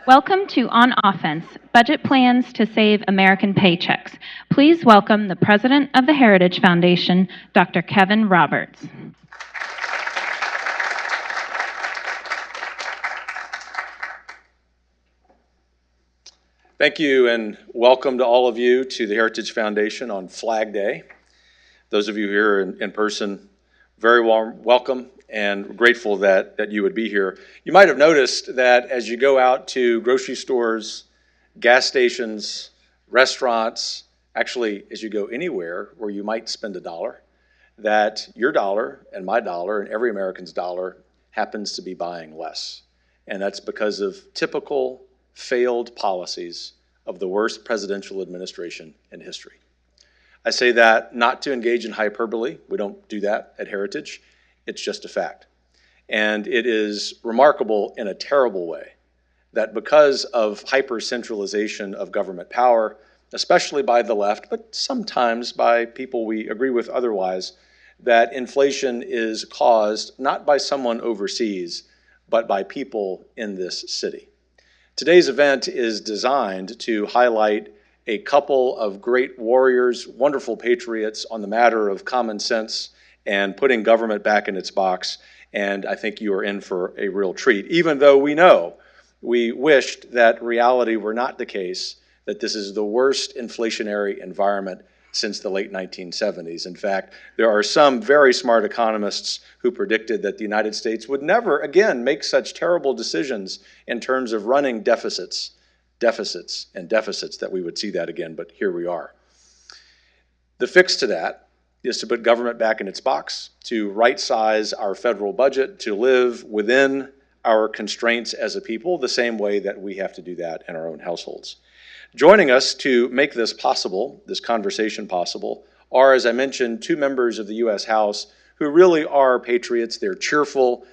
Welcome to On Offense, Budget Plans to Save American Paychecks. Please welcome the President of the Heritage Foundation, Dr. Kevin Roberts. Thank you, and welcome to all of you to the Heritage Foundation on Flag Day. Those of you here in person, very warm welcome and grateful that you would be here. You might have noticed that as you go out to grocery stores, gas stations, restaurants, actually as you go anywhere where you might spend a dollar, that your dollar and my dollar and every American's dollar happens to be buying less. And that's because of typical failed policies of the worst presidential administration in history. I say that not to engage in hyperbole. We don't do that at Heritage. It's just a fact. And it is remarkable in a terrible way that because of hyper-centralization of government power, especially by the left, but sometimes by people we agree with otherwise, that inflation is caused not by someone overseas, but by people in this city. Today's event is designed to highlight a couple of great warriors, wonderful patriots on the matter of common sense and putting government back in its box, and I think you are in for a real treat, even though we wished that reality were not the case, that this is the worst inflationary environment since the late 1970s. In fact, there are some very smart economists who predicted that the United States would never again make such terrible decisions in terms of running deficits, that we would see that again, but here we are. The fix to that is to put government back in its box, to right-size our federal budget, to live within our constraints as a people, the same way that we have to do that in our own households. Joining us to make this possible, this conversation possible, are, as I mentioned, two members of the U.S. House who really are patriots. They're cheerful,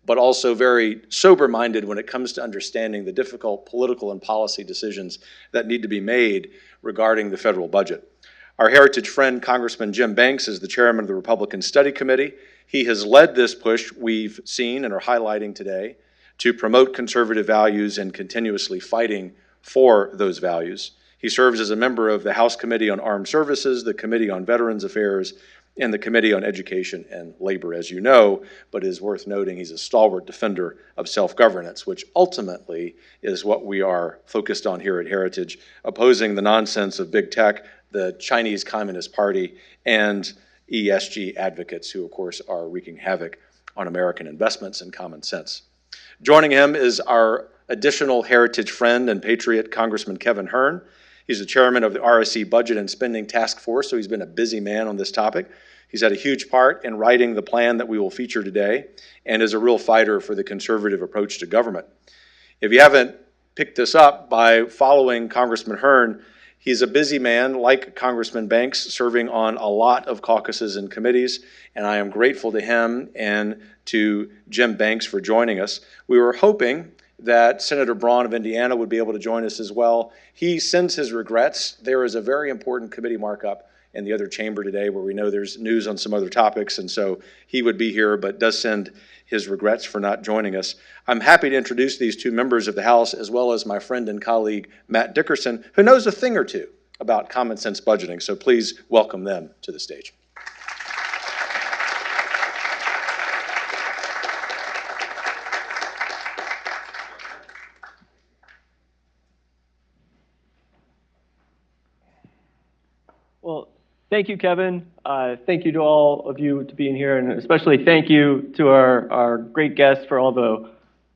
but also very sober-minded when it comes to understanding the difficult political and policy decisions that need to be made regarding the federal budget. Our Heritage friend, Congressman Jim Banks, is the chairman of the Republican Study Committee. He has led this push we've seen and are highlighting today to promote conservative values and continuously fighting for those values. He serves as a member of the House Committee on Armed Services, the Committee on Veterans Affairs, and the Committee on Education and Labor, as you know, but it is worth noting he's a stalwart defender of self-governance, which ultimately is what we are focused on here at Heritage, opposing the nonsense of big tech, the Chinese Communist Party, and ESG advocates who, of course, are wreaking havoc on American investments and common sense. Joining him is our additional Heritage friend and patriot, Congressman Kevin Hern. He's the chairman of the RSC Budget and Spending Task Force, so he's been a busy man on this topic. He's had a huge part in writing the plan that we will feature today and is a real fighter for the conservative approach to government. If you haven't picked this up by following Congressman Hearn, he's a busy man, like Congressman Banks, serving on a lot of caucuses and committees, and I am grateful to him and to Jim Banks for joining us. We were hoping that Senator Braun of Indiana would be able to join us as well. He sends his regrets. There is a very important committee markup in the other chamber today where we know there's news on some other topics, and so he would be here, but does send his regrets for not joining us. I'm happy to introduce these two members of the House, as well as my friend and colleague, Matt Dickerson, who knows a thing or two about common sense budgeting, so please welcome them to the stage. Well, thank you, Kevin. Thank you to all of you to being here, and especially thank you to our great guests for all the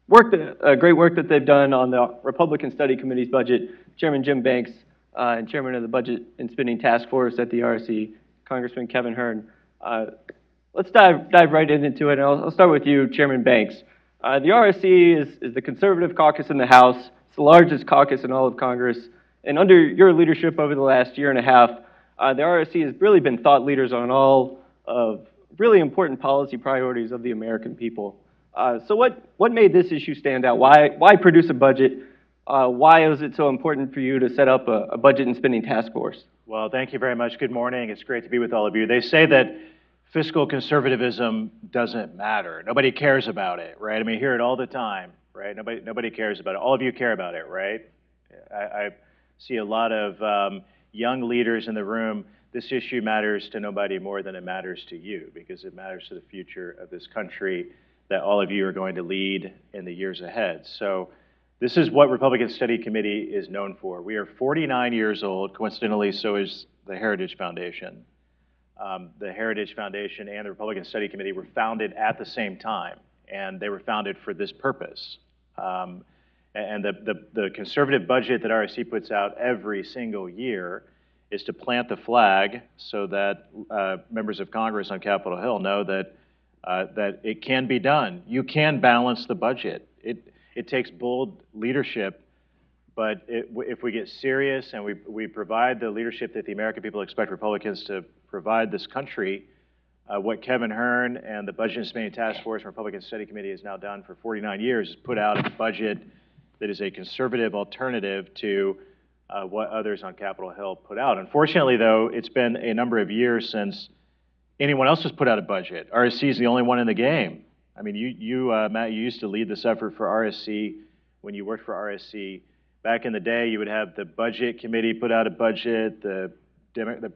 great work that they've done on the Republican Study Committee's budget. Chairman Jim Banks and Chairman of the Budget and Spending Task Force at the RSC, Congressman Kevin Hern. Let's dive right into it, and I'll start with you, Chairman Banks. The RSC is the conservative caucus in the House. It's the largest caucus in all of Congress, and under your leadership over the last year and a half, the RSC has really been thought leaders on all of really important policy priorities of the American people. So what made this issue stand out? Why produce a budget? Why is it so important for you to set up a budget and spending task force? Well, thank you very much. Good morning. It's great to be with all of you. They say that fiscal conservatism doesn't matter. Nobody cares about it, right? I mean, I hear it all the time, right? right? Nobody cares about it. All of you care about it, right? I see a lot of young leaders in the room. This issue matters to nobody more than it matters to you, because it matters to the future of this country that all of you are going to lead in the years ahead. So this is what Republican Study Committee is known for. We are 49 years old. Coincidentally, so is the Heritage Foundation. The Heritage Foundation and the Republican Study Committee were founded at the same time, and they were founded for this purpose. And the conservative budget that RSC puts out every single year is to plant the flag so that members of Congress on Capitol Hill know that that it can be done. You can balance the budget. It takes bold leadership, but if we get serious and we provide the leadership that the American people expect Republicans to provide this country, what Kevin Hern and the Budget and Spending Task Force and Republican Study Committee has now done for 49 years is put out a budget that is a conservative alternative to what others on Capitol Hill put out. Unfortunately, though, it's been a number of years since anyone else has put out a budget. RSC is the only one in the game. I mean, Matt, you used to lead this effort for RSC when you worked for RSC. Back in the day, you would have the Budget Committee put out a budget, the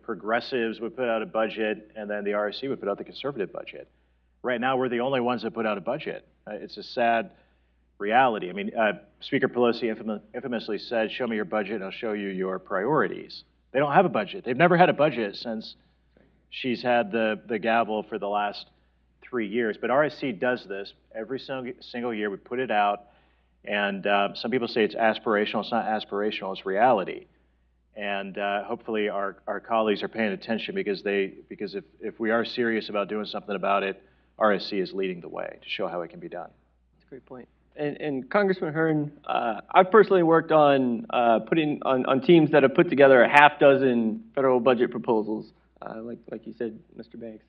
progressives would put out a budget, and then the RSC would put out the conservative budget. Right now, we're the only ones that put out a budget. It's a sad reality. I mean, Speaker Pelosi infamously said, "Show me your budget and I'll show you your priorities." They don't have a budget. They've never had a budget since she's had the gavel for the last 3 years. But RSC does this every single year. We put it out, and some people say it's aspirational. It's not aspirational. It's reality. And hopefully our colleagues are paying attention, because if we are serious about doing something about it, RSC is leading the way to show how it can be done. That's a great point. And Congressman Hearn, I've personally worked on putting on teams that have put together a half dozen federal budget proposals, like you said, Mr. Banks.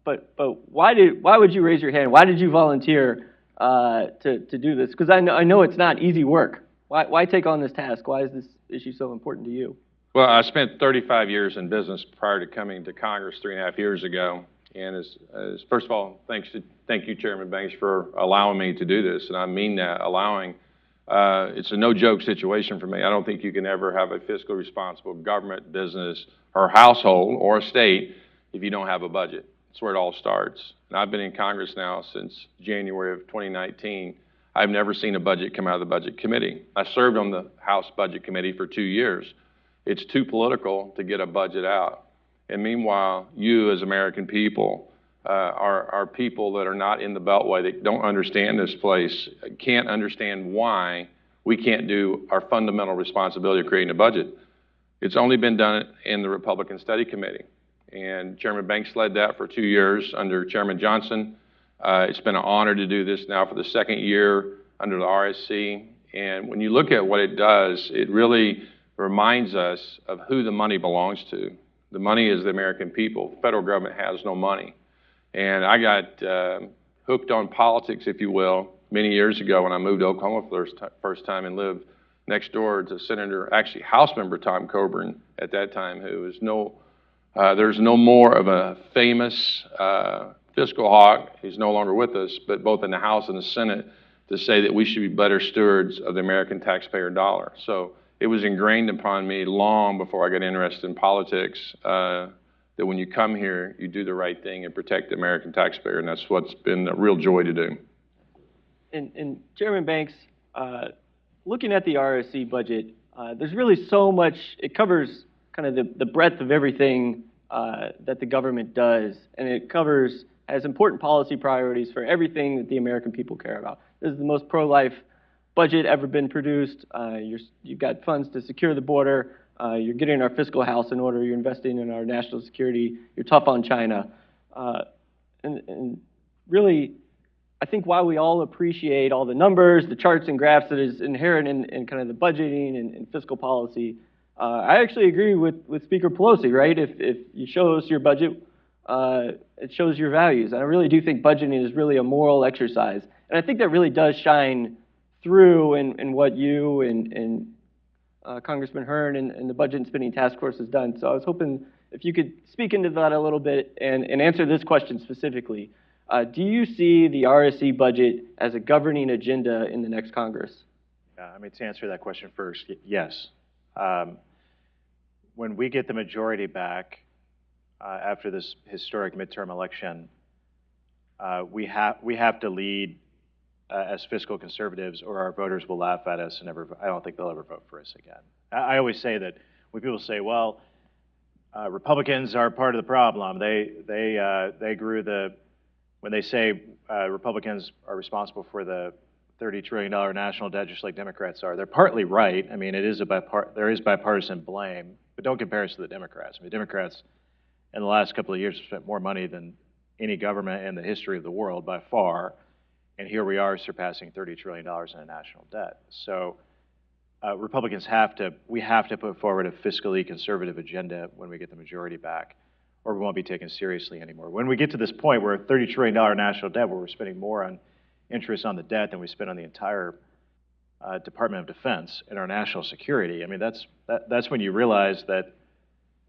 But why would you raise your hand? Why did you volunteer to do this? Because I know it's not easy work. Why take on this task? Why is this issue so important to you? Well, I spent 35 years in business prior to coming to Congress 3.5 years ago. And as first of all, thank you, Chairman Banks, for allowing me to do this. And I mean that, allowing. It's a no-joke situation for me. I don't think you can ever have a fiscally responsible government, business, or household or a state if you don't have a budget. That's where it all starts. And I've been in Congress now since January of 2019. I've never seen a budget come out of the Budget Committee. I served on the House Budget Committee for 2 years. It's too political to get a budget out. And meanwhile, you as American people are people that are not in the Beltway, that don't understand this place, can't understand why we can't do our fundamental responsibility of creating a budget. It's only been done in the Republican Study Committee. And Chairman Banks led that for 2 years under Chairman Johnson. It's been an honor to do this now for the second year under the RSC. And when you look at what it does, it really reminds us of who the money belongs to. The money is the American people. The federal government has no money. And I got hooked on politics, if you will, many years ago when I moved to Oklahoma for the first time and lived next door to Senator, actually House Member Tom Coburn at that time, who is there's no more of a famous fiscal hawk. He's no longer with us, but both in the House and the Senate, to say that we should be better stewards of the American taxpayer dollar. So it was ingrained upon me long before I got interested in politics that when you come here, you do the right thing and protect the American taxpayer, and that's what's been a real joy to do. And Chairman Banks, looking at the RSC budget, there's really so much. It covers kind of the breadth of everything that the government does, and it has important policy priorities for everything that the American people care about. This is the most pro-life budget ever been produced. You've got funds to secure the border. You're getting our fiscal house in order. You're investing in our national security. You're tough on China. And really, I think while we all appreciate all the numbers, the charts and graphs that is inherent in kind of the budgeting and fiscal policy, I actually agree with Speaker Pelosi, right? If you show us your budget, it shows your values. And I really do think budgeting is really a moral exercise. And I think that really does shine through in what you and Congressman Hearn and the Budget and Spending Task Force has done. So I was hoping if you could speak into that a little bit and answer this question specifically. Do you see the RSC budget as a governing agenda in the next Congress? I mean, to answer that question first, yes. When we get the majority back after this historic midterm election, we have to lead as fiscal conservatives, or our voters will laugh at us and I don't think they'll ever vote for us again. I always say that when people say, well, Republicans are part of the problem, they grew when they say Republicans are responsible for the $30 trillion national debt, just like Democrats are, they're partly right. I mean, there is bipartisan blame, but don't compare us to the Democrats. I mean, Democrats in the last couple of years have spent more money than any government in the history of the world by far, and here we are surpassing $30 trillion in a national debt. So Republicans have to put forward a fiscally conservative agenda when we get the majority back, or we won't be taken seriously anymore. When we get to this point where a $30 trillion national debt, where we're spending more on interest on the debt than we spend on the entire Department of Defense and our national security, I mean, that's when you realize that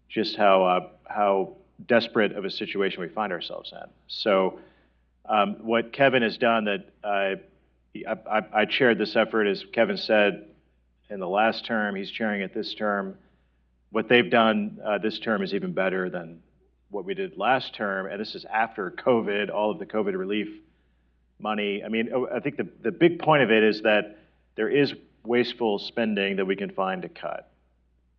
just how desperate of a situation we find ourselves in. So what Kevin has done, that I chaired this effort, as Kevin said, in the last term, he's chairing it this term. What they've done this term is even better than what we did last term, and this is after COVID, all of the COVID relief money. I mean, I think the big point of it is that there is wasteful spending that we can find to cut.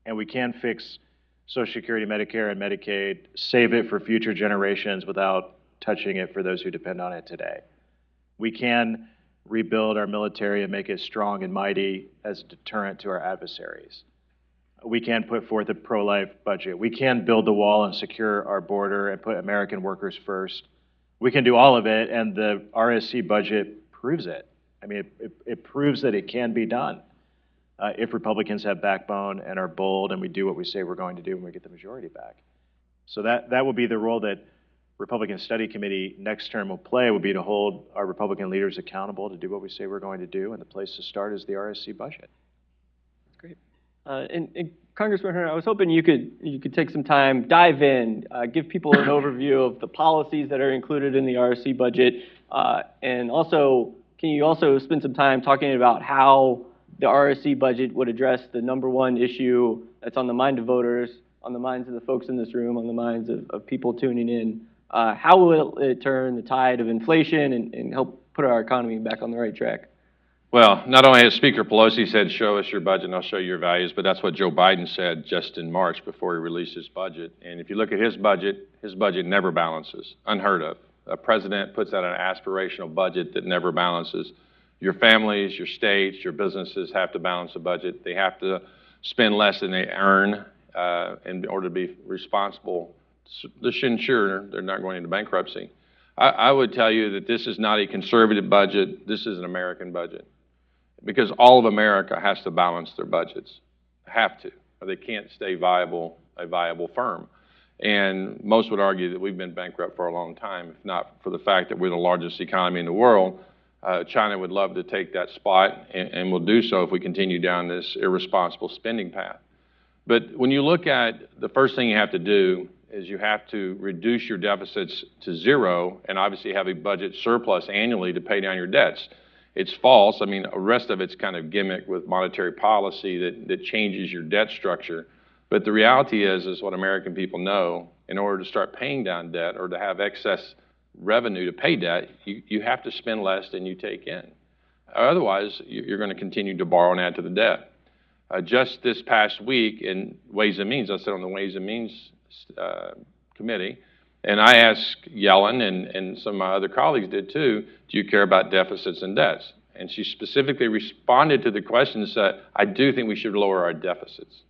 And we can fix Social Security, Medicare, and Medicaid, save it for future generations without touching it for those who depend on it today. We can rebuild our military and make it strong and mighty as a deterrent to our adversaries. We can put forth a pro-life budget. We can build the wall and secure our border and put American workers first. We can do all of it, and the RSC budget proves it. I mean, it proves that it can be done if Republicans have backbone and are bold, and we do what we say we're going to do when we get the majority back. So that will be the role that Republican Study Committee next term will play, will be to hold our Republican leaders accountable to do what we say we're going to do, and the place to start is the RSC budget. Great. And Congressman Hearn, I was hoping you could take some time, dive in, give people an overview of the policies that are included in the RSC budget, and also, can you also spend some time talking about how the RSC budget would address the #1 issue that's on the mind of voters, on the minds of the folks in this room, on the minds of people tuning in? How will it turn the tide of inflation and help put our economy back on the right track? Well, not only has Speaker Pelosi said, show us your budget and I'll show you your values, but that's what Joe Biden said just in March before he released his budget. And if you look at his budget never balances, unheard of. A president puts out an aspirational budget that never balances. Your families, your states, your businesses have to balance a budget. They have to spend less than they earn in order to be responsible to ensure they're not going into bankruptcy. I would tell you that this is not a conservative budget. This is an American budget, because all of America has to balance their budgets, have to, or they can't stay a viable firm. And most would argue that we've been bankrupt for a long time, if not for the fact that we're the largest economy in the world. China would love to take that spot, and will do so if we continue down this irresponsible spending path. But when you look at, the first thing you have to do is you have to reduce your deficits to zero, and obviously have a budget surplus annually to pay down your debts. It's false. I mean, the rest of it's kind of gimmick with monetary policy that changes your debt structure. But the reality is what American people know: in order to start paying down debt or to have excess revenue to pay debt, you have to spend less than you take in. Otherwise, you're going to continue to borrow and add to the debt. Just this past week in Ways and Means, I sat on the Ways and Means committee, and I asked Yellen, and some of my other colleagues did too, do you care about deficits and debts? And she specifically responded to the question and said, I do think we should lower our deficits.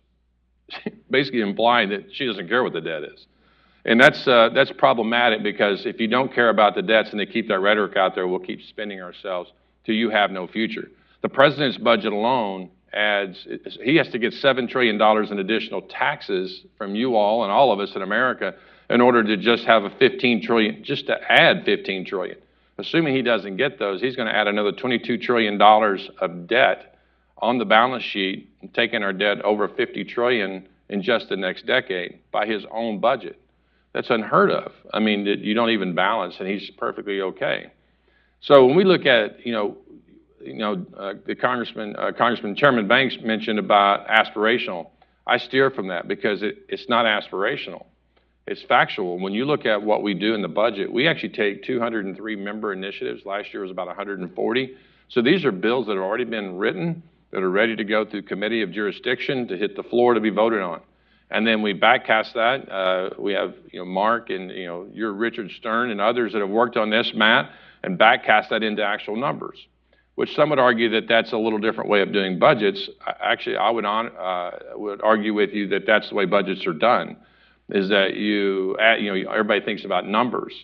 Basically implying that she doesn't care what the debt is. And that's problematic, because if you don't care about the debts and they keep that rhetoric out there, we'll keep spending ourselves till you have no future. The president's budget alone he has to get $7 trillion in additional taxes from you all and all of us in America in order to just have just to add 15 trillion. Assuming he doesn't get those, he's going to add another $22 trillion of debt on the balance sheet, taking our debt over 50 trillion in just the next decade by his own budget. That's unheard of. I mean, that you don't even balance, and he's perfectly okay. So when we look at, the Congressman Chairman Banks mentioned about aspirational. I steer from that because it's not aspirational. It's factual. When you look at what we do in the budget, we actually take 203 member initiatives. Last year was about 140. So these are bills that have already been written, that are ready to go through committee of jurisdiction to hit the floor to be voted on. And then we backcast that. We have, Mark and, you're Richard Stern and others that have worked on this, Matt, and backcast that into actual numbers, which some would argue that that's a little different way of doing budgets. Actually, I would argue with you that that's the way budgets are done, is that everybody thinks about numbers,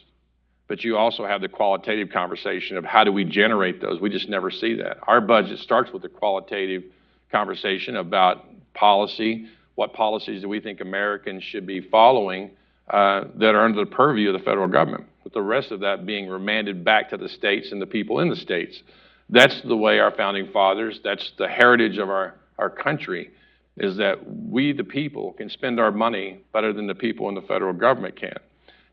but you also have the qualitative conversation of how do we generate those. We just never see that. Our budget starts with the qualitative conversation about policy. What policies do we think Americans should be following that are under the purview of the federal government, with the rest of that being remanded back to the states and the people in the states. That's the way our founding fathers, that's the heritage of our country, is that we, the people, can spend our money better than the people in the federal government can.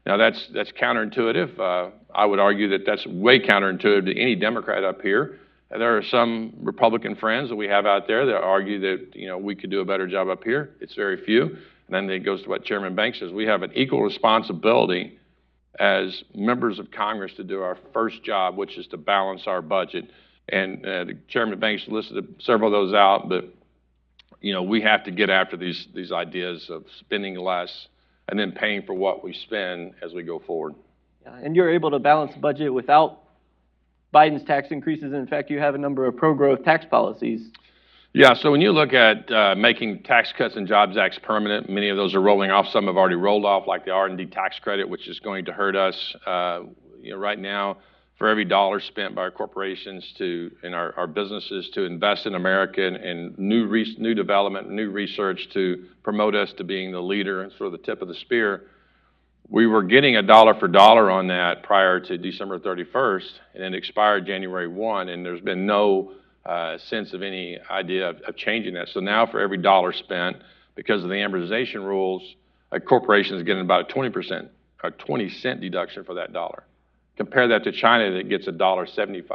Now, that's counterintuitive. I would argue that that's way counterintuitive to any Democrat up here. There are some Republican friends that we have out there that argue that, we could do a better job up here. It's very few. And then it goes to what Chairman Banks says. We have an equal responsibility as members of Congress to do our first job, which is to balance our budget. And the Chairman Banks listed several of those out, but we have to get after these ideas of spending less and then paying for what we spend as we go forward. Yeah, and you're able to balance the budget without Biden's tax increases. In fact, you have a number of pro-growth tax policies. Yeah, so when you look at making Tax Cuts and Jobs Acts permanent, many of those are rolling off. Some have already rolled off, like the R&D tax credit, which is going to hurt us. Right now, for every dollar spent by our corporations and our businesses to invest in America and new development, new research to promote us to being the leader and sort of the tip of the spear, we were getting a dollar for dollar on that prior to December 31st, and it expired January 1, and there's been no sense of any idea of changing that. So now for every dollar spent, because of the amortization rules, a corporation is getting about a 20-cent deduction for that dollar. Compare that to China that gets $1.75.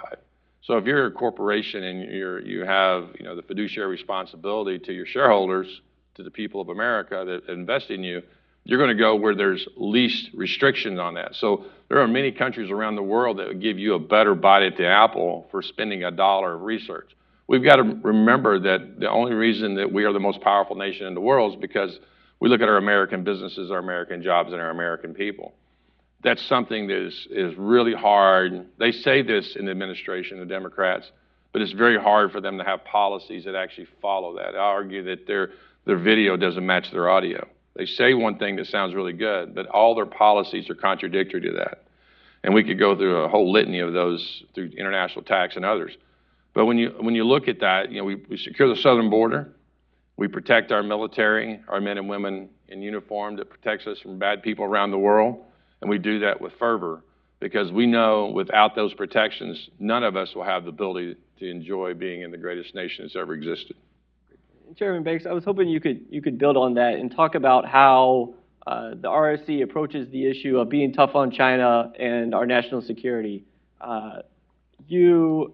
So if you're a corporation and you have the fiduciary responsibility to your shareholders, to the people of America that invest in you, you're going to go where there's least restrictions on that. So there are many countries around the world that would give you a better bite at the apple for spending $1 of research. We've got to remember that the only reason that we are the most powerful nation in the world is because we look at our American businesses, our American jobs, and our American people. That's something that is really hard. They say this in the administration, the Democrats, but it's very hard for them to have policies that actually follow that. I argue that their video doesn't match their audio. They say one thing that sounds really good, but all their policies are contradictory to that. And we could go through a whole litany of those through international tax and others. But when you look at that, we secure the southern border. We protect our military, our men and women in uniform that protects us from bad people around the world. And we do that with fervor because we know without those protections, none of us will have the ability to enjoy being in the greatest nation that's ever existed. Chairman Banks, I was hoping you could build on that and talk about how the RSC approaches the issue of being tough on China and our national security. You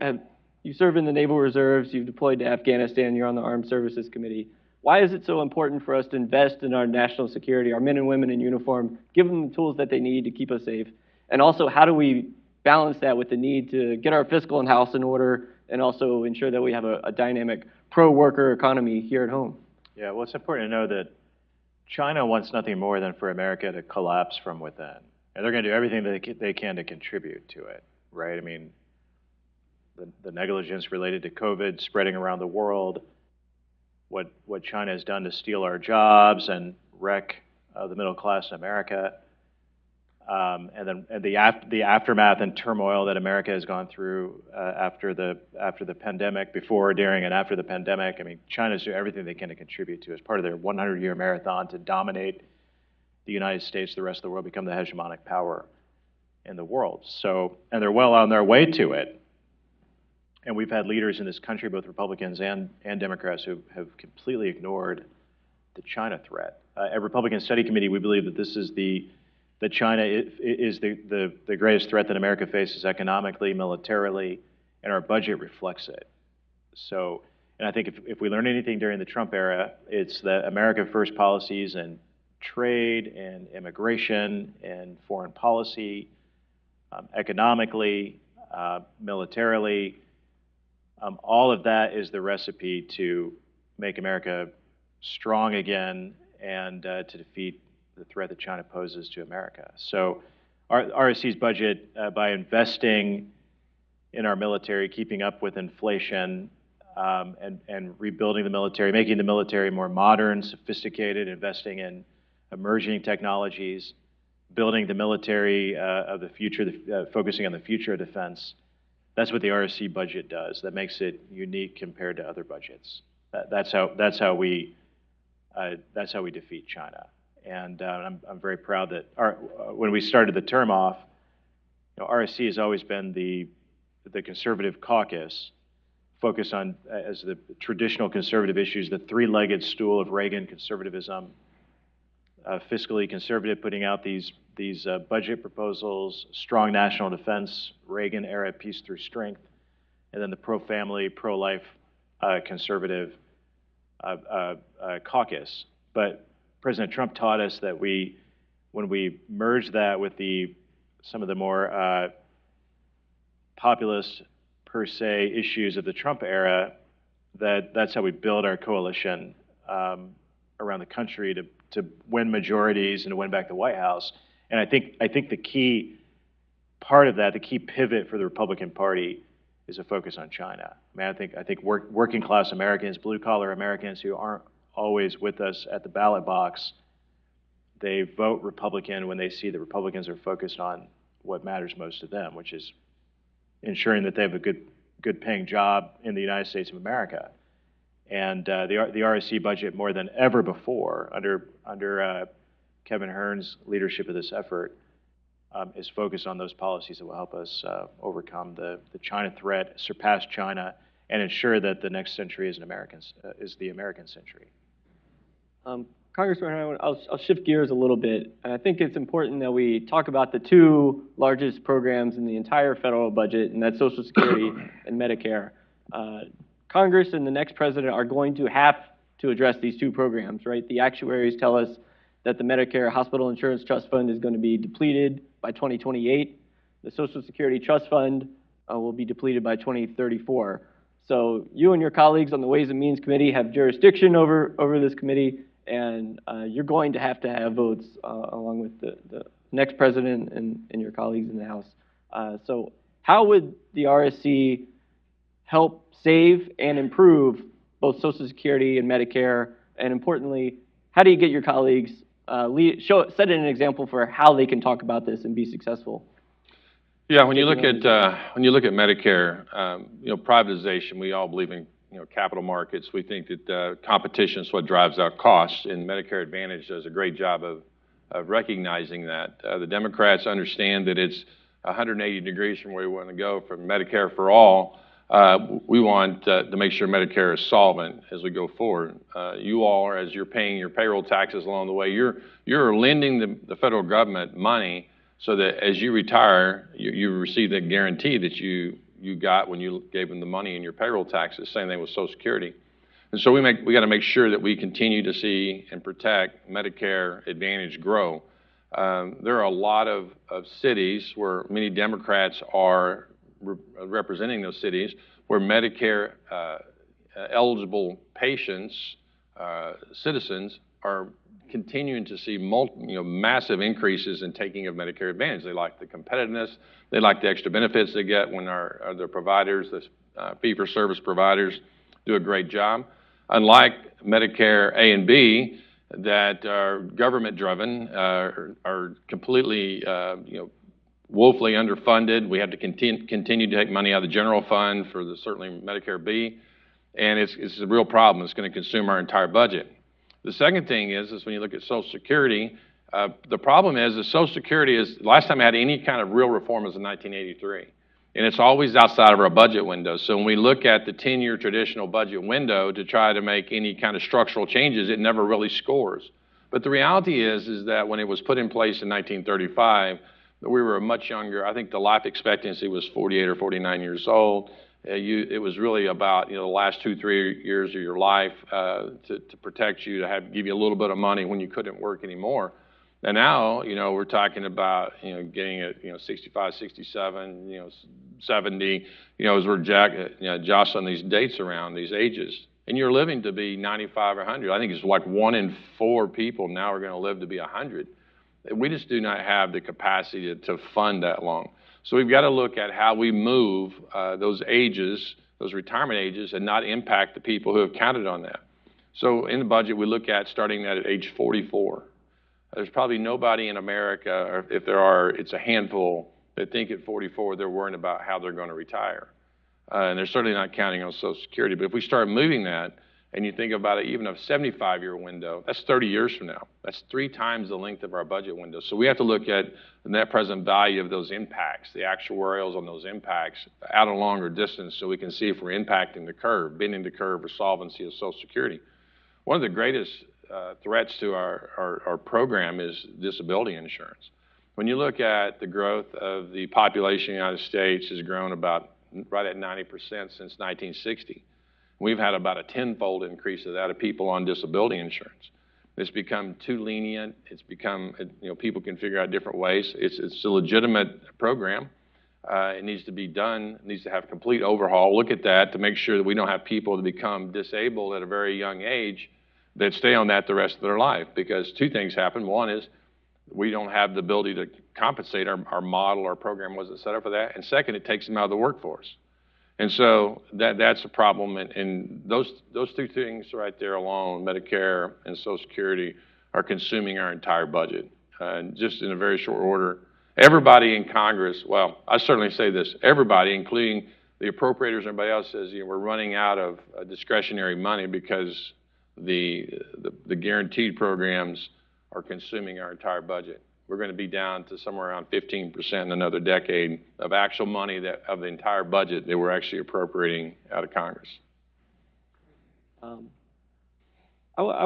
serve in the Naval Reserves, you've deployed to Afghanistan, you're on the Armed Services Committee. Why is it so important for us to invest in our national security, our men and women in uniform, give them the tools that they need to keep us safe? And also, how do we balance that with the need to get our fiscal and house in order and also ensure that we have a dynamic pro-worker economy here at home? Yeah, well, it's important to know that China wants nothing more than for America to collapse from within. And they're going to do everything they can to contribute to it, right? I mean, the negligence related to COVID spreading around the world, what China has done to steal our jobs and wreck the middle class in America, and the aftermath and turmoil that America has gone through after the pandemic, before, during, and after the pandemic. I mean, China's doing everything they can to contribute to as part of their 100-year marathon to dominate the United States, the rest of the world, become the hegemonic power in the world. So, and they're well on their way to it. And we've had leaders in this country, both Republicans and Democrats, who have completely ignored the China threat. At Republican Study Committee, we believe that this is the that China is the greatest threat that America faces economically, militarily, and our budget reflects it. So, and I think if we learn anything during the Trump era, it's that America First policies and trade and immigration and foreign policy, economically, militarily, all of that is the recipe to make America strong again and to defeat the threat that China poses to America. So RSC's budget, by investing in our military, keeping up with inflation, and rebuilding the military, making the military more modern, sophisticated, investing in emerging technologies, building the military of the future, focusing on the future of defense. That's what the RSC budget does. That makes it unique compared to other budgets. That's how we defeat China. And I'm very proud that when we started the term off, RSC has always been the conservative caucus, focused on, as the traditional conservative issues, the three-legged stool of Reagan conservatism, fiscally conservative, putting out these budget proposals, strong national defense, Reagan-era peace through strength, and then the pro-family, pro-life conservative caucus. But President Trump taught us that when we merge that with some of the more populist per se issues of the Trump era, that's how we build our coalition around the country to win majorities and to win back the White House. And I think the key part of that, the key pivot for the Republican Party, is a focus on China. I mean, I think working class Americans, blue collar Americans who aren't always with us at the ballot box, they vote Republican when they see that Republicans are focused on what matters most to them, which is ensuring that they have a good paying job in the United States of America. And the RSC budget, more than ever before, under Kevin Hern's leadership of this effort, is focused on those policies that will help us overcome the China threat, surpass China, and ensure that the next century is the American century. Congressman Hern, I'll shift gears a little bit. And I think it's important that we talk about the two largest programs in the entire federal budget, and that's Social Security and Medicare. Congress and the next president are going to have to address these two programs, right? The actuaries tell us that the Medicare Hospital Insurance Trust Fund is going to be depleted by 2028. The Social Security Trust Fund will be depleted by 2034. So you and your colleagues on the Ways and Means Committee have jurisdiction over this committee, and you're going to have votes along with the next president and your colleagues in the House. So how would the RSC help save and improve both Social Security and Medicare? And importantly, how do you get your colleagues set an example for how they can talk about this and be successful? Yeah, when you look at Medicare, privatization, we all believe in capital markets. We think that competition is what drives out costs, and Medicare Advantage does a great job of recognizing that. The Democrats understand that it's 180 degrees from where we want to go from Medicare for all. We want to make sure Medicare is solvent as we go forward. You all, as you're paying your payroll taxes along the way, you're lending the federal government money so that as you retire, you receive the guarantee that you got when you gave them the money in your payroll taxes. Same thing with Social Security. And so we got to make sure that we continue to see and protect Medicare Advantage grow. There are a lot of cities where many Democrats are representing those cities where Medicare eligible patients, citizens, are continuing to see massive increases in taking of Medicare Advantage. They like the competitiveness, they like the extra benefits they get when their providers, the fee-for-service providers, do a great job. Unlike Medicare A and B, that are government-driven, are completely, woefully underfunded. We have to continue to take money out of the general fund for certainly Medicare B, and it's a real problem. It's going to consume our entire budget. The second thing is when you look at Social Security, the problem is that Social Security last time it had any kind of real reform was in 1983. And it's always outside of our budget window. So when we look at the 10-year traditional budget window to try to make any kind of structural changes, it never really scores. But the reality is that when it was put in place in 1935, we were much younger. I think the life expectancy was 48 or 49 years old. It was really about, the last 2-3 years of your life to protect you, to give you a little bit of money when you couldn't work anymore. And now, we're talking about, getting it, 65, 67, 70, as we're jostling these dates around, these ages. And you're living to be 95 or 100. I think it's like 1 in 4 people now are going to live to be 100. We just do not have the capacity to fund that long. So we've got to look at how we move those ages, those retirement ages, and not impact the people who have counted on that. So in the budget, we look at starting that at age 44. There's probably nobody in America, or if there are, it's a handful, that think at 44 they're worrying about how they're going to retire. And they're certainly not counting on Social Security. But if we start moving that, and you think about it, even a 75-year window, that's 30 years from now. That's 3 times the length of our budget window. So we have to look at the net present value of those impacts, the actuarials on those impacts out a longer distance, so we can see if we're impacting the curve, bending the curve or solvency of Social Security. One of the greatest threats to our program is disability insurance. When you look at the growth of the population in the United States has grown about right at 90% since 1960. We've had about a 10-fold increase of that of people on disability insurance. It's become too lenient. It's become, people can figure out different ways. It's a legitimate program. It needs to be done. It needs to have complete overhaul. Look at that to make sure that we don't have people that become disabled at a very young age that stay on that the rest of their life, because 2 things happen. One is we don't have the ability to compensate. Our model, our program wasn't set up for that. And second, it takes them out of the workforce. And so that's a problem. And those 2 things right there alone, Medicare and Social Security, are consuming our entire budget. And just in a very short order, everybody in Congress, well, I certainly say this, everybody, including the appropriators and everybody else, says, we're running out of discretionary money because the guaranteed programs are consuming our entire budget. We're going to be down to somewhere around 15% in another decade of actual money of the entire budget that we're actually appropriating out of Congress. I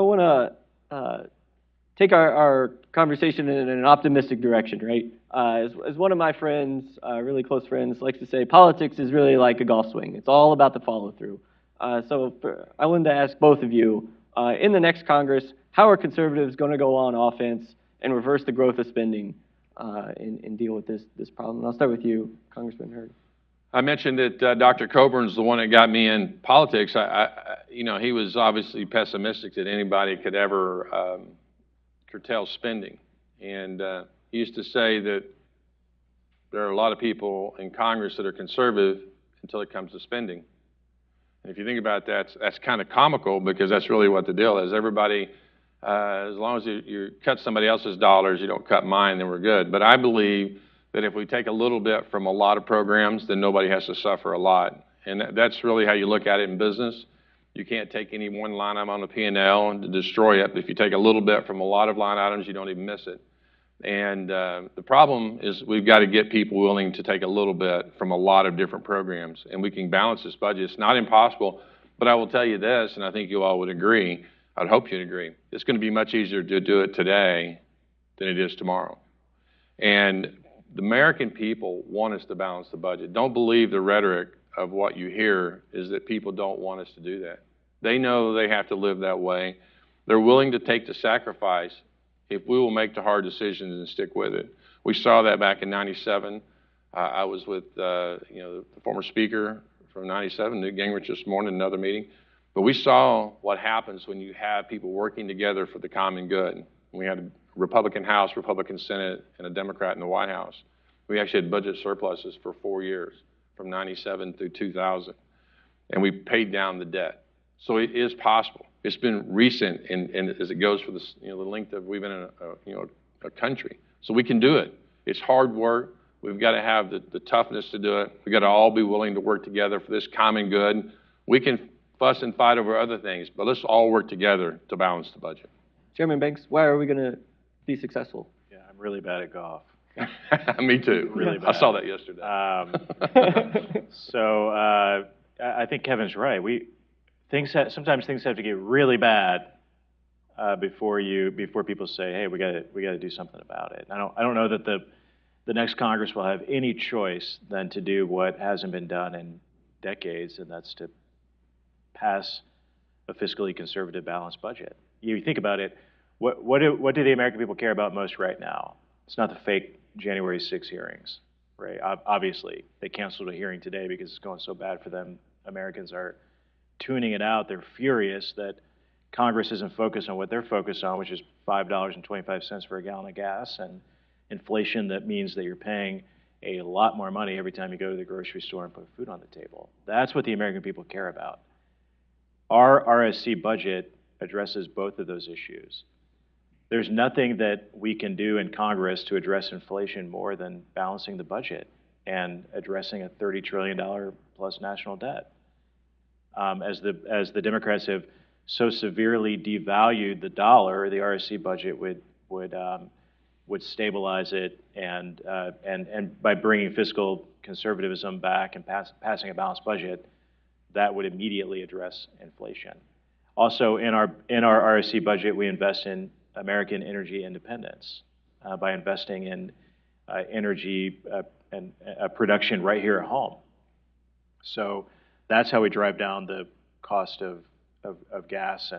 want to take our conversation in an optimistic direction, right? As one of my friends, really close friends, likes to say, politics is really like a golf swing. It's all about the follow-through. I wanted to ask both of you, in the next Congress, how are conservatives going to go on offense and reverse the growth of spending and deal with this problem? And I'll start with you, Congressman Hern. I mentioned that Dr. Coburn's the one that got me in politics. He was obviously pessimistic that anybody could ever curtail spending. And he used to say that there are a lot of people in Congress that are conservative until it comes to spending. And if you think about that, that's kind of comical, because that's really what the deal is. Everybody, as long as you cut somebody else's dollars, you don't cut mine, then we're good. But I believe that if we take a little bit from a lot of programs, then nobody has to suffer a lot. And that's really how you look at it in business. You can't take any one line item on the P&L and destroy it. If you take a little bit from a lot of line items, you don't even miss it. And the problem is we've got to get people willing to take a little bit from a lot of different programs, and we can balance this budget. It's not impossible, but I will tell you this, and I think you all would agree, I'd hope you'd agree, it's going to be much easier to do it today than it is tomorrow. And the American people want us to balance the budget. Don't believe the rhetoric of what you hear is that people don't want us to do that. They know they have to live that way. They're willing to take the sacrifice if we will make the hard decisions and stick with it. We saw that back in '97. I was with the former speaker from '97, Newt Gingrich, this morning, another meeting. But we saw what happens when you have people working together for the common good. We had a Republican House, Republican Senate, and a Democrat in the White House. We actually had budget surpluses for 4 years, from '97 through 2000. And we paid down the debt. So it is possible. It's been recent, and as it goes for the length of we've been in a country. So we can do it. It's hard work. We've got to have the toughness to do it. We've got to all be willing to work together for this common good. We can fuss and fight over other things, but let's all work together to balance the budget. Chairman Banks, why are we going to be successful? Yeah, I'm really bad at golf. Me too. Really bad. I saw that yesterday. I think Kevin's right. Sometimes things have to get really bad before people say, hey, we gotta do something about it. I don't know that the next Congress will have any choice than to do what hasn't been done in decades, and that's to pass a fiscally conservative, balanced budget. You think about it, what do the American people care about most right now? It's not the fake January 6 hearings, right? Obviously, they canceled a hearing today because it's going so bad for them. Americans are tuning it out. They're furious that Congress isn't focused on what they're focused on, which is $5.25 for a gallon of gas, and inflation that means that you're paying a lot more money every time you go to the grocery store and put food on the table. That's what the American people care about. Our RSC budget addresses both of those issues. There's nothing that we can do in Congress to address inflation more than balancing the budget and addressing a $30 trillion plus national debt. As the Democrats have so severely devalued the dollar, the RSC budget would stabilize it, and by bringing fiscal conservatism back and passing a balanced budget, that would immediately address inflation. Also, in our RSC budget, we invest in American energy independence by investing in energy and production right here at home. So that's how we drive down the cost of gas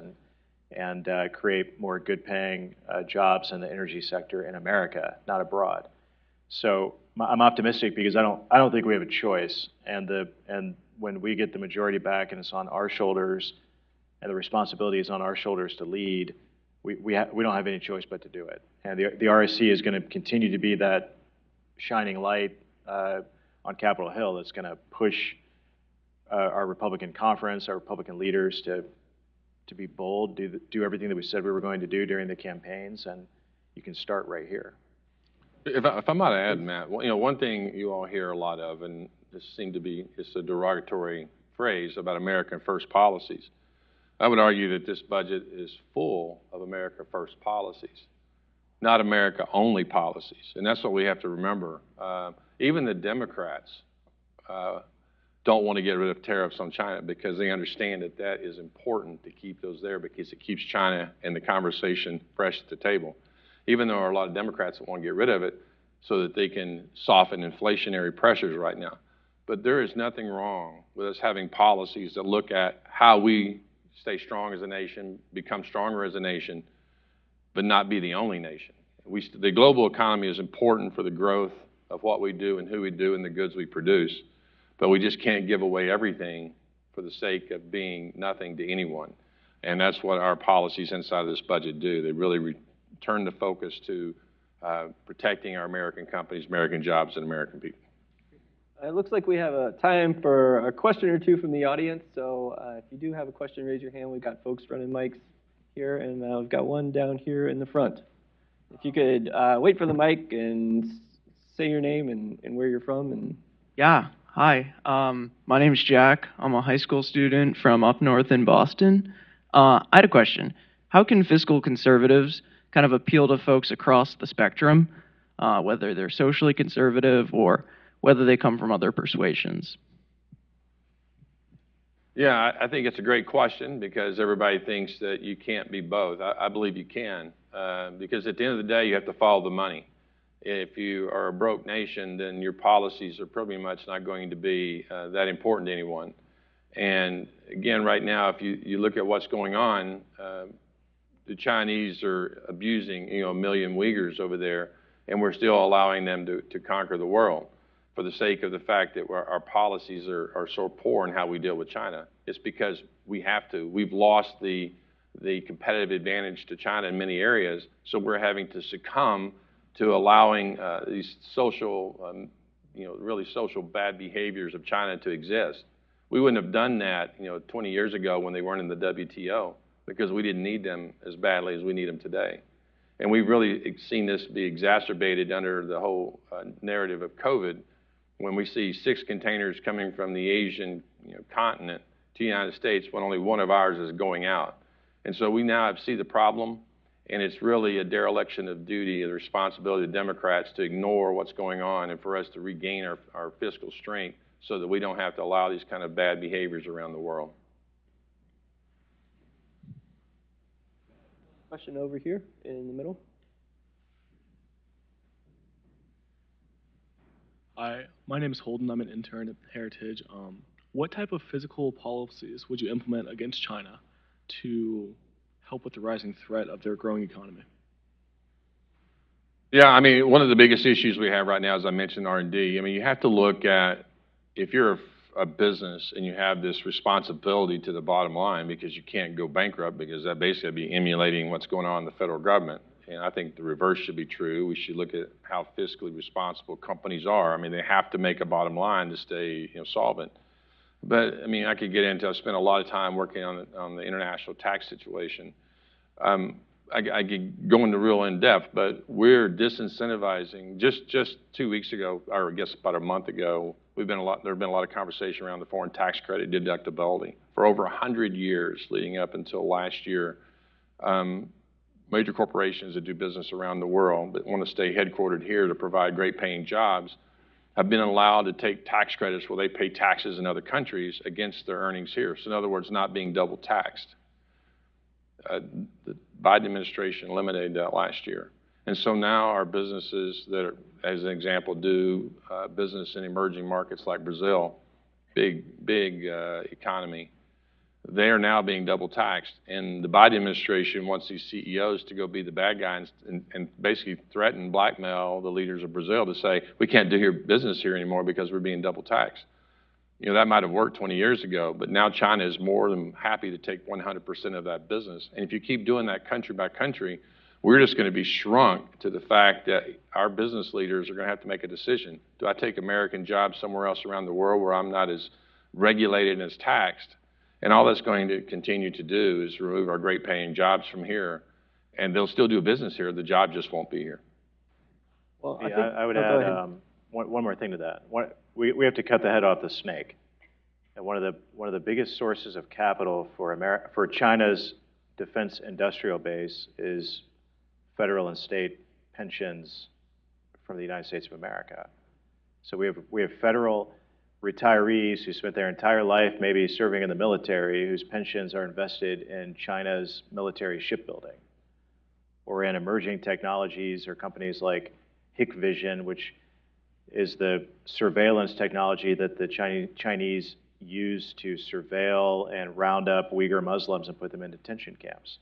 and create more good-paying jobs in the energy sector in America, not abroad. So I'm optimistic because I don't think we have a choice. And when we get the majority back and it's on our shoulders, and the responsibility is on our shoulders to lead, we don't have any choice but to do it. And the RSC is going to continue to be that shining light on Capitol Hill that's going to push our Republican conference, our Republican leaders to be bold, do everything that we said we were going to do during the campaigns, and you can start right here. If I might add, Matt, one thing you all hear a lot of, and this seemed to be, it's a derogatory phrase about American First policies. I would argue that this budget is full of America First policies, not America only policies. And that's what we have to remember. Even the Democrats don't want to get rid of tariffs on China because they understand that that is important to keep those there because it keeps China and the conversation fresh at the table. Even though there are a lot of Democrats that want to get rid of it so that they can soften inflationary pressures right now. But there is nothing wrong with us having policies that look at how we stay strong as a nation, become stronger as a nation, but not be the only nation. The global economy is important for the growth of what we do and who we do and the goods we produce, but we just can't give away everything for the sake of being nothing to anyone. And that's what our policies inside of this budget do. They really turn the focus to protecting our American companies, American jobs, and American people. It looks like we have a time for a question or two from the audience. So if you do have a question, raise your hand. We've got folks running mics here, and we've got one down here in the front. If you could wait for the mic and say your name and where you're from. And Yeah, hi. My name's Jack. I'm a high school student from up north in Boston. I had a question. How can fiscal conservatives kind of appeal to folks across the spectrum, whether they're socially conservative or whether they come from other persuasions? Yeah, I think it's a great question because everybody thinks that you can't be both. I believe you can because at the end of the day, you have to follow the money. If you are a broke nation, then your policies are pretty much not going to be that important to anyone. And again, right now, if you look at what's going on, the Chinese are abusing 1 million Uyghurs over there, and we're still allowing them to conquer the world for the sake of the fact that our policies are so poor in how we deal with China. It's because we have to. We've lost the competitive advantage to China in many areas, so we're having to succumb to allowing these social, really social bad behaviors of China to exist. We wouldn't have done that, 20 years ago when they weren't in the WTO because we didn't need them as badly as we need them today. And we've really seen this be exacerbated under the whole narrative of COVID when we see 6 containers coming from the Asian continent to the United States when only one of ours is going out. And so we now see the problem, and it's really a dereliction of duty, the responsibility of Democrats to ignore what's going on and for us to regain our fiscal strength so that we don't have to allow these kind of bad behaviors around the world. Question over here in the middle. Hi, my name is Holden. I'm an intern at Heritage. What type of fiscal policies would you implement against China to help with the rising threat of their growing economy? Yeah, I mean, one of the biggest issues we have right now, as I mentioned, R&D. I mean, you have to look at, if you're a business and you have this responsibility to the bottom line, because you can't go bankrupt, because that basically would be emulating what's going on in the federal government. And I think the reverse should be true. We should look at how fiscally responsible companies are. I mean, they have to make a bottom line to stay, solvent. But I mean, I could get into. I spent a lot of time working on the international tax situation. I could go into real in depth, but we're disincentivizing. Just 2 weeks ago, or I guess about a month ago, there have been a lot of conversation around the foreign tax credit deductibility for over 100 years, leading up until last year. Major corporations that do business around the world that want to stay headquartered here to provide great paying jobs have been allowed to take tax credits where they pay taxes in other countries against their earnings here. So in other words, not being double taxed. The Biden administration eliminated that last year. And so now our businesses that are, as an example, do business in emerging markets like Brazil, big economy, they are now being double taxed. And the Biden administration wants these CEOs to go be the bad guys and basically threaten, blackmail the leaders of Brazil to say, we can't do business here anymore because we're being double taxed. That might have worked 20 years ago, but now China is more than happy to take 100% of that business. And if you keep doing that country by country, we're just going to be shrunk to the fact that our business leaders are going to have to make a decision. Do I take American jobs somewhere else around the world where I'm not as regulated and as taxed? And all that's going to continue to do is remove our great paying jobs from here, and they'll still do business here. The job just won't be here. Well, I would add one more thing to that. We have to cut the head off the snake. And one of the biggest sources of capital for China's defense industrial base is federal and state pensions from the United States of America. So we have federal retirees who spent their entire life maybe serving in the military, whose pensions are invested in China's military shipbuilding, or in emerging technologies, or companies like Hikvision, which is the surveillance technology that the Chinese use to surveil and round up Uyghur Muslims and put them in detention camps.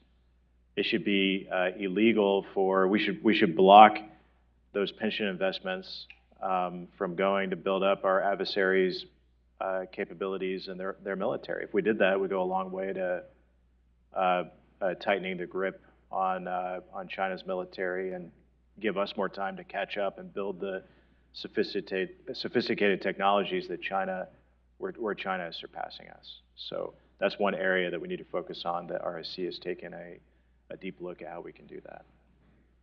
It should be illegal we should block those pension investments from going to build up our adversaries' capabilities and their military. If we did that, it would go a long way to tightening the grip on China's military and give us more time to catch up and build the sophisticated technologies that where China is surpassing us. So that's one area that we need to focus on, that RSC has taken a deep look at how we can do that.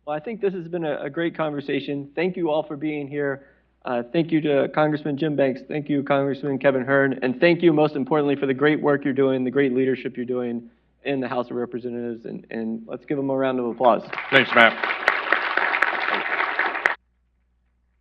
Well, I think this has been a great conversation. Thank you all for being here. Thank you to Congressman Jim Banks. Thank you, Congressman Kevin Hern. And thank you, most importantly, for the great work you're doing, the great leadership you're doing in the House of Representatives. And let's give them a round of applause. Thanks, Matt.